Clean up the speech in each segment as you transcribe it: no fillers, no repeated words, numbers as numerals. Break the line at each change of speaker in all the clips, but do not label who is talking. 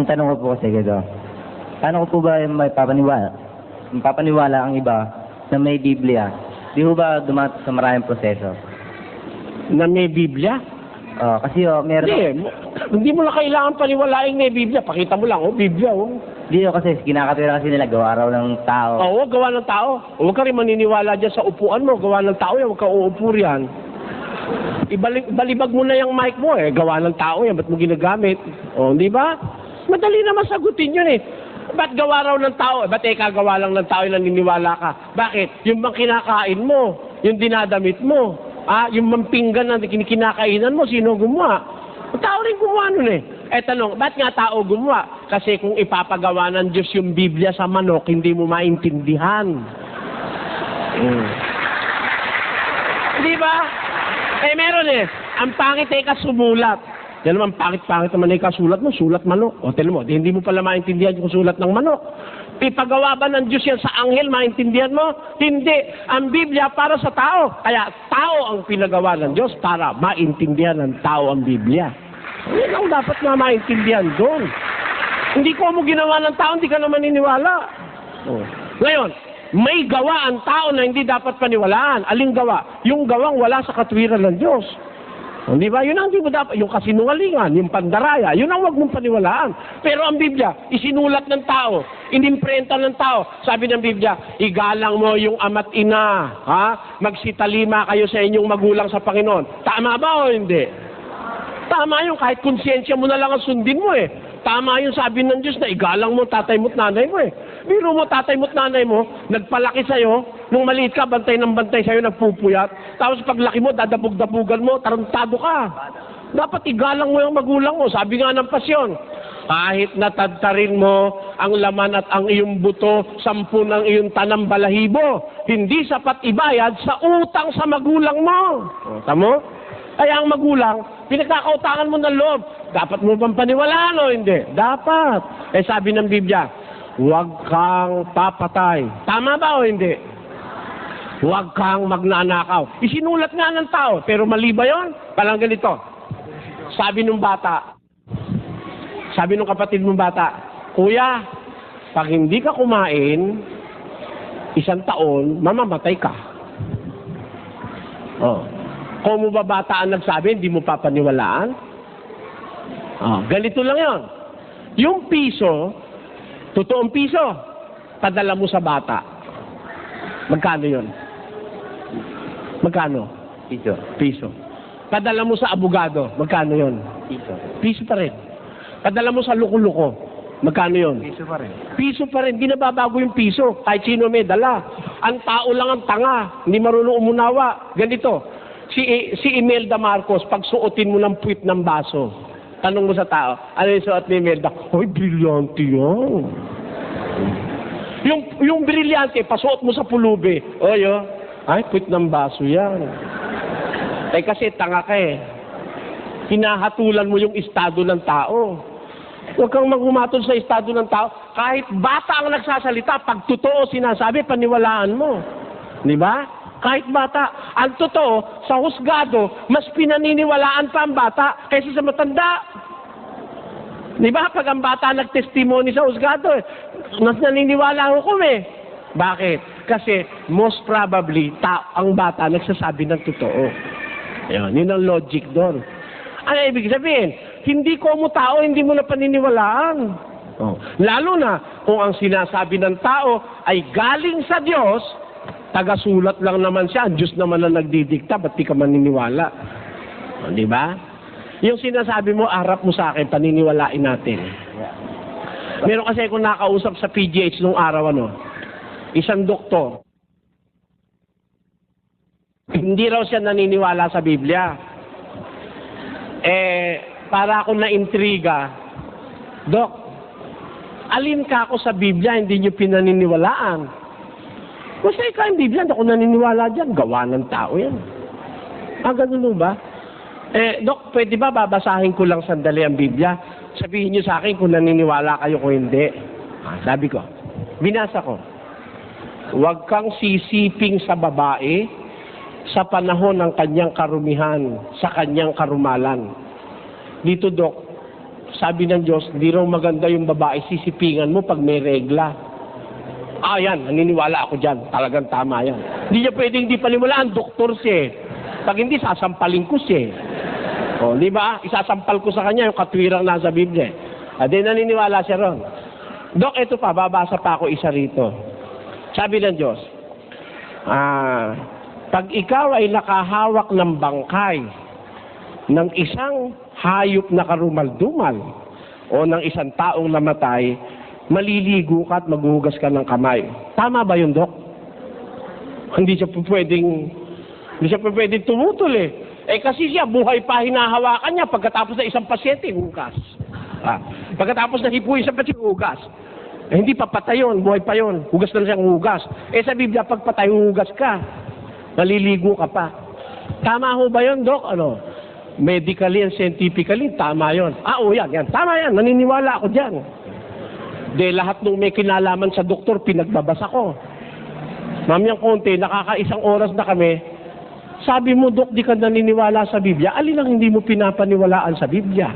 tanong ko po kasi gado, paano ko po ba may papaniwala ang iba na may Biblia? Di ho ba dumating sa maraming proseso?
Na may Biblia?
Kasi meron...
Hindi mo na kailangan paniwalain may Biblia. Pakita mo lang, Biblia,
Di ho kasi kinakatwira kasi nila gawa raw ng tao.
Oo, gawa ng tao. Huwag ka rin maniniwala dyan sa upuan mo. Gawa ng tao yan, huwag ka uupo riyan. Balibag mo na yung mic mo gawa ng tao yan, ba't mo ginagamit? Di ba? Madali naman sagutin yun Ba't gawa raw ng tao? Ba't kagawa lang ng tao yung naniniwala ka? Bakit? Yung bang kinakain mo, yung dinadamit mo, yung mampinggan na kinakainan mo, sino gumawa? Tao rin gumawa nun tanong, ba't nga tao gumawa? Kasi kung ipapagawa ng Diyos yung Biblia sa manok, hindi mo maintindihan. Di ba? Meron ang pangit kasumulat. Yan naman, pangit-pangit naman kasulat mo, sulat manok. Tell mo, hindi mo pala maintindihan yung sulat ng manok. Ipagawa ba ng Diyos yan sa anghel, maintindihan mo? Hindi. Ang Biblia para sa tao. Kaya tao ang pinagawa ng Diyos para maintindihan ng tao ang Biblia. Yan ang dapat na maintindihan doon. Hindi ko mo ginawa ng tao, hindi ka naman niniwala. Ngayon, may gawa ang tao na hindi dapat paniwalaan. Aling gawa? Yung gawang wala sa katwiran ng Diyos. Di ba? Yun ang hindi mo dapat. Yung kasinungalingan, yung pandaraya, yun ang wag mong paniwalaan. Pero ang Biblia, isinulat ng tao, inimprenta ng tao. Sabi ng Biblia, igalang mo yung ama't ina. Magsitalima kayo sa inyong magulang sa Panginoon. Tama ba o hindi? Tama yun. Kahit konsyensya mo na lang ang sundin mo Tama yung sabi ng Diyos na igalang mo tatay mo't nanay mo Biro mo, tatay mo't nanay mo, nagpalaki sa'yo, nung maliit ka, bantay ng bantay sa'yo, nagpupuyat. Tapos paglaki mo, dadabog-dabugan mo, tarantado ka. Dapat igalang mo yung magulang mo. Sabi nga ng pasyon, kahit natadtarin mo ang laman at ang iyong buto, 10 ng iyong tanang balahibo, hindi sapat ibayad sa utang sa magulang mo. Tamo? Kaya ang magulang, pinagkakautangan mo ng loob. Dapat mo bang paniwalaan o hindi? Dapat. Sabi ng Biblia, huwag kang papatay. Tama ba o hindi? Huwag kang magnanakaw. Isinulat nga ng tao, pero mali ba yun? Parang ganito. Sabi nung bata, sabi nung kapatid mong bata, Kuya, pag hindi ka kumain, 1 taon, mamamatay ka. Kung mo ba bata ang nagsabi, hindi mo papaniwalaan? Ganito lang yon. Yung piso, totoong piso, padala mo sa bata. Magkano yon? Magkano? Piso. Padala mo sa abogado. Magkano yon? Piso pa rin. Padala mo sa luko-luko. Magkano yon?
Piso pa rin.
Piso pa rin. Di nababago yung piso. Kahit sino may dala. Ang tao lang ang tanga. Hindi marunong umunawa. Ganito. Si Imelda Marcos, pag suotin mo ng puwit ng baso, tanong mo sa tao, ano yung suot ni Imelda? Hoy, brilyante yan. Yung brilyante, pasuot mo sa pulubi. Ay, puwit ng baso yan. Kasi tanga ka Hinahatulan mo yung estado ng tao. Huwag kang maghumatol sa estado ng tao. Kahit bata ang nagsasalita, pag totoo sinasabi, paniwalaan mo. Di ba? Kahit bata. Ang totoo, sa husgado, mas pinaniniwalaan pa ang bata kaysa sa matanda. Di ba? Pag ang bata nagtestimony sa husgado, mas naniniwala ako Bakit? Kasi most probably, ang bata nagsasabi ng totoo. Yun ang logic doon. Ano ibig sabihin? Hindi ko mo tao, hindi mo na paniniwalaan. Lalo na kung ang sinasabi ng tao ay galing sa Diyos, taga-sulat lang naman siya, ang Diyos naman na nagdidikta, ba't di ka maniniwala? Di ba? Yung sinasabi mo, harap mo sa akin, paniniwalain natin. Meron kasi akong nakausap sa PGH nung araw, isang doktor. Hindi raw siya naniniwala sa Biblia. Para ako na-intriga, Dok, alin ka ako sa Biblia, hindi niyo pinaniniwalaan? Basta ikaw ang Biblia, hindi ako naniniwala dyan. Gawa ng tao yan. Ganun ba? Dok, pwede ba babasahin ko lang sandali ang Biblia? Sabihin niyo sa akin kung naniniwala kayo kung hindi. Sabi ko, binasa ko, huwag kang sisiping sa babae sa panahon ng kanyang karumihan, sa kanyang karumalan. Dito, Dok, sabi ng Diyos, hindi raw maganda yung babae, sisipingan mo pag may regla. Yan, naniniwala ako dyan. Talagang tama yan. Hindi niya pwedeng hindi paniwalaan, doktor siya. Pag hindi, sasampalin ko siya. Di ba? Isasampal ko sa kanya yung katwirang nasa Biblia. Di naniniwala siya ron. Dok, ito pa, babasa pa ako isa rito. Sabi ng Diyos, pag ikaw ay nakahawak ng bangkay ng isang hayop na karumal-dumal o ng isang taong namatay, maliligo ka at maghuhugas ka ng kamay. Tama ba yun, Dok? Hindi siya pwedeng tumutol eh. Kasi siya, buhay pa hinahawakan niya pagkatapos ng isang pasyente, hugas. Pagkatapos na hipuin sa pasyente, hugas. Hindi pa patay yun, buhay pa yun. Hugas na siyang hugas. Sa Biblia, pag patay, hugas ka. Naliligo ka pa. Tama ho ba yun, Dok? Medically and scientifically, tama yun. Yan. Tama yan. Naniniwala ako dyan. Lahat nung may kinalaman sa doktor, pinagbabasa ko. Mamayang konti, nakakaisang oras na kami. Sabi mo, Dok, di ka naniniwala sa Biblia. Alin ang hindi mo pinapaniwalaan sa Biblia?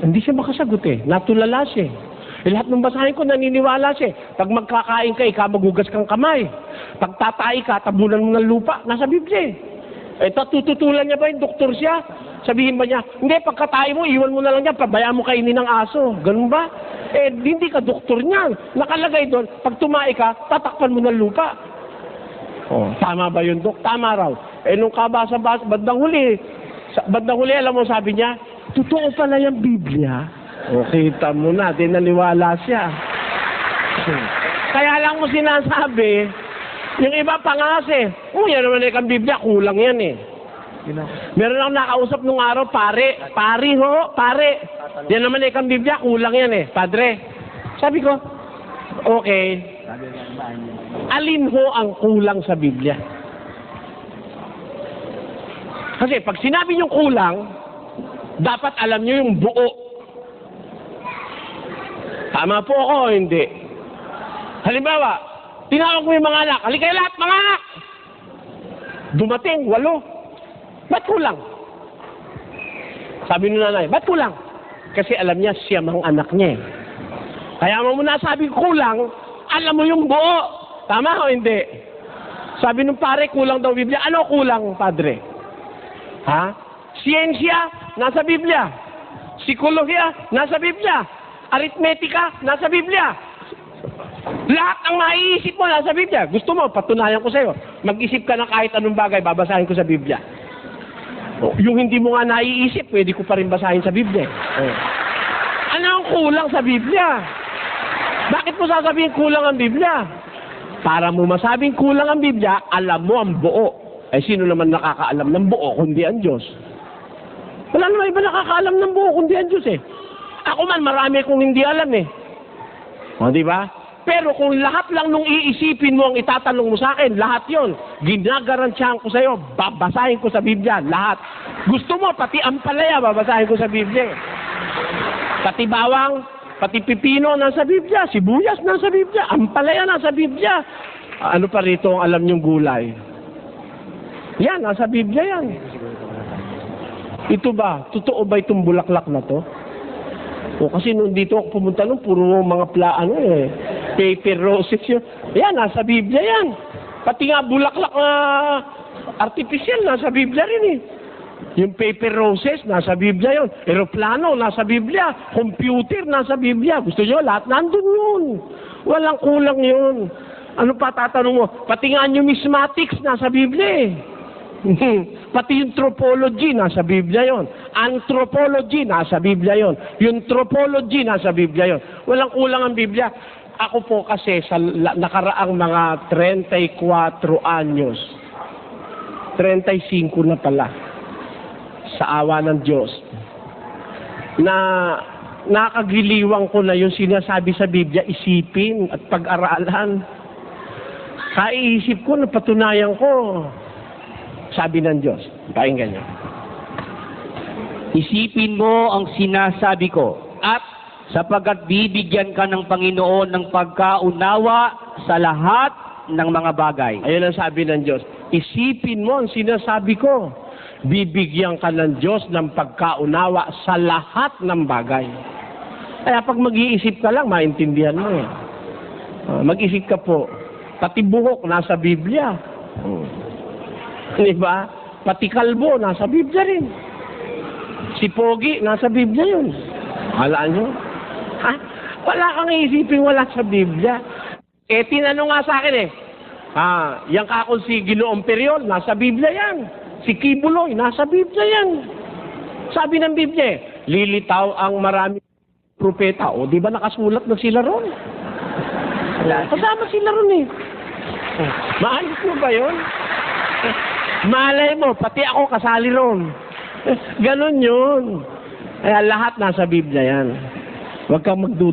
Hindi siya makasagot Natulala siya. Lahat ng basahin ko, naniniwala siya. Pag magkakain ka, maghugas kang kamay. Pag tatay ka, tabunan mo ng lupa. Nasa Biblia tututulan niya ba yung doktor siya? Sabihin ba niya, hindi, pagkatay mo, iwan mo na lang niya, pabayaan mo kainin ng aso. Ganun ba? Hindi ka doktor niyan. Nakalagay doon, pag tumai ka, tatakpan mo ng lupa. Tama ba yun, Dok? Tama raw. Nung kabasa-basa, bandang huli, alam mo, sabi niya, totoo pala yung Biblia. Kita mo na, di naniwala siya. Kaya lang mo sinasabi, yung iba pangase, yan naman kang Biblia, kulang yan Meron akong nakausap nung araw, pare. Yan naman kang Biblia, kulang yan Padre. Sabi ko, okay. Alin ho ang kulang sa Biblia? Kasi pag sinabi niyong kulang, dapat alam niyo yung buo. Tama po ako, hindi. Halimbawa, tinawag mo yung mga anak, halika kayo lahat, mga anak! Dumating, 8. Ba't kulang? Sabi ng nanay, ba't kulang? Kasi alam niya, siya mang anak niya Kaya mo muna sabi kulang, alam mo yung buo. Tama o hindi? Sabi ng pare, kulang daw Biblia. Ano kulang, Padre? Siyensya, nasa Biblia. Psikolohiya, nasa Biblia. Aritmetika, nasa Biblia. Lahat ng maiisip mo, nasa Biblia. Gusto mo, patunayan ko sa'yo. Mag-isip ka na kahit anong bagay, babasahin ko sa Biblia. Yung hindi mo nga naiisip, pwede ko pa rin basahin sa Biblia. Ano ang kulang sa Biblia? Bakit mo sasabihin kulang ang Biblia? Para mo masabing kulang ang Biblia, alam mo ang buo. Sino naman nakakaalam ng buo kundi ang Diyos? Wala naman iba nakakaalam ng buo kundi ang Diyos Ako man, marami kong hindi alam di ba? Pero kung lahat lang nung iisipin mo ang itatanong mo sa akin, lahat yon, ginagarantiyahan ko sa'yo, babasahin ko sa Biblia, lahat. Gusto mo, pati ampalaya, babasahin ko sa Biblia. Pati bawang, pati pipino nasa Biblia, sibuyas nasa Biblia, ampalaya nasa Biblia. Ano pa rito ang alam niyong gulay? Yan, nasa Biblia yan. Ito ba, totoo ba itong bulaklak na to? Kasi nung dito ako pumunta nung puro mga paper roses yun. Yan, nasa Biblia yan. Pati nga bulaklak na artificial, nasa Biblia rin Yung paper roses, nasa Biblia yun. Aeroplano, nasa Biblia. Computer, nasa Biblia. Gusto nyo, lahat nandun yun. Walang kulang yun. Ano pa tatanong mo? Pati nga numismatics, nasa Biblia Pati yung tropology, nasa Biblia yon. Anthropology, nasa Biblia yon. Yung tropology, nasa Biblia yon. Walang kulang ang Biblia. Ako po kasi sa nakaraang mga 34 anyos, 35 na pala, sa awa ng Diyos, na nakagiliwang ko na yung sinasabi sa Biblia, isipin at pag-aralan. Kaiisip ko, napatunayan ko. Sabi ng Diyos, pakinggan niyo.
Isipin mo ang sinasabi ko at sapagkat bibigyan ka ng Panginoon ng pagkaunawa sa lahat ng mga bagay.
Ayun ang sabi ng Diyos. Isipin mo ang sinasabi ko. bibigyan ka ng Diyos ng pagkaunawa sa lahat ng bagay. Kaya pag mag-iisip ka lang, maintindihan mo eh. Mag-isip ka po, pati buhok nasa Biblia. Di ba? Pati kalbo nasa Biblia rin. Si Pogi nasa Biblia yun. Alaan nyo? Ha? Wala kang iisipin wala sa Biblia. Eh, tinanong nga sa akin eh, yang kakon si Ginoong Periol, nasa Biblia yan. Si Kibuloy, nasa Biblia yan. Sabi ng Biblia, lilitaw ang maraming propeta. O, di ba nakasulat na sila ron? Kasama sila ron eh. Maayos mo ba yun? Malay mo, pati ako kasali ron. Ganon yun. Kaya lahat nasa Biblia yan. Huwag kang magduda.